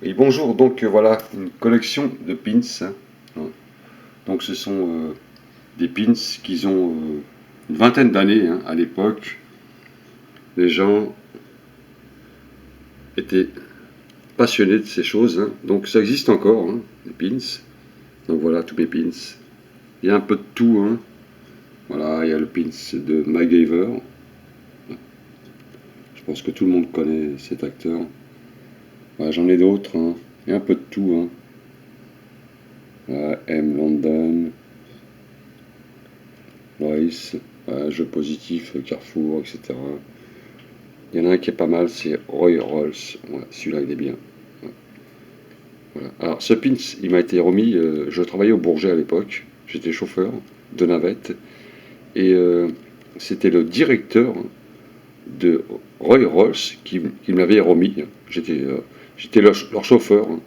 Et bonjour, donc voilà une collection de pins, hein. Donc ce sont des pins qui ont une vingtaine d'années, hein. À l'époque, les gens étaient passionnés de ces choses, hein. Donc ça existe encore, hein, les pins. Donc voilà tous mes pins. Il y a un peu de tout, hein. Voilà, il y a le pins de MacGyver. Je pense que tout le monde connaît cet acteur. Voilà, j'en ai d'autres, hein. Il y a un peu de tout, hein. Voilà, M. London, Loïs, Jeu positif, Carrefour, etc. Il y en a un qui est pas mal, c'est Roy Rolls. Voilà, celui-là, il est bien. Voilà. Alors, ce pins, il m'a été remis. Je travaillais au Bourget à l'époque. J'étais chauffeur de navette. Et c'était le directeur de Roy Rolls qui me l'avait remis. J'étais leur chauffeur, hein,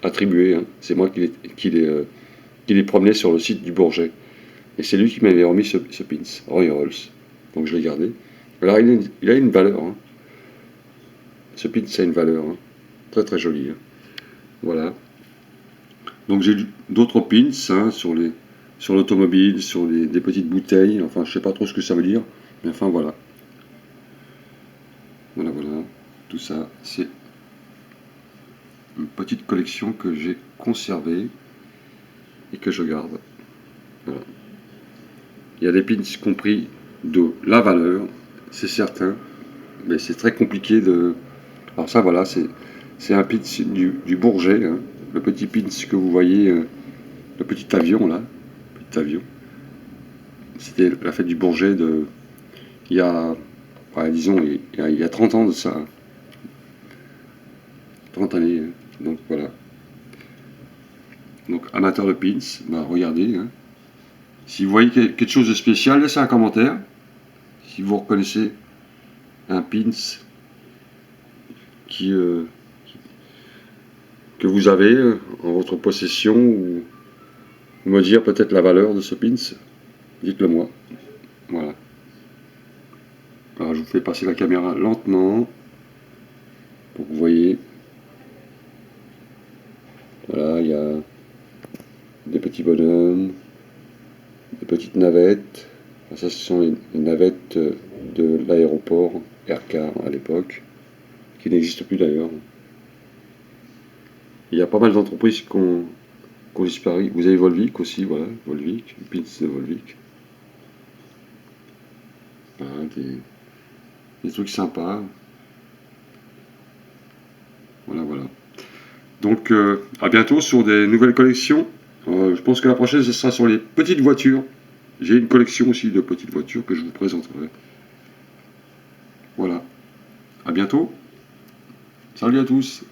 attribué, hein. C'est moi qui les promenais sur le site du Bourget. Et c'est lui qui m'avait remis ce pins, Roy Rolls. Donc je l'ai gardé. Alors il a une valeur, hein. Ce pin, ça a une valeur, hein. Très très joli, hein. Voilà. Donc j'ai d'autres pins, hein, sur l'automobile, sur des petites bouteilles. Enfin, je sais pas trop ce que ça veut dire, mais enfin voilà. Voilà, voilà. Tout ça, c'est une petite collection que j'ai conservée et que je garde. Voilà. Il y a des pins compris de la valeur, c'est certain, mais c'est très compliqué de. Alors ça, voilà, c'est un pins du Bourget, hein. Le petit pins que vous voyez, le petit avion là, petit avion. C'était la fête du Bourget il y a, ouais, disons, il y a 30 ans de ça, hein. 30 années, hein. Donc voilà. Donc amateur de pins, bah, regardez, hein. Si vous voyez quelque chose de spécial, laissez un commentaire. Si vous reconnaissez un pins qui, que vous avez en votre possession, ou me dire peut-être la valeur de ce pins, dites-le moi. Voilà. Alors je vous fais passer la caméra lentement pour que vous voyez. Voilà, il y a des petits bonhommes, des petites navettes. Ça, ce sont les navettes de l'aéroport Aircar à l'époque, qui n'existent plus d'ailleurs. Il y a pas mal d'entreprises qui ont disparu. Vous avez Volvic aussi, voilà, Volvic, une pins de Volvic. Voilà, des trucs sympas. Voilà, voilà. Donc, à bientôt sur des nouvelles collections. Je pense que la prochaine, ce sera sur les petites voitures. J'ai une collection aussi de petites voitures que je vous présenterai. Voilà. À bientôt. Salut à tous.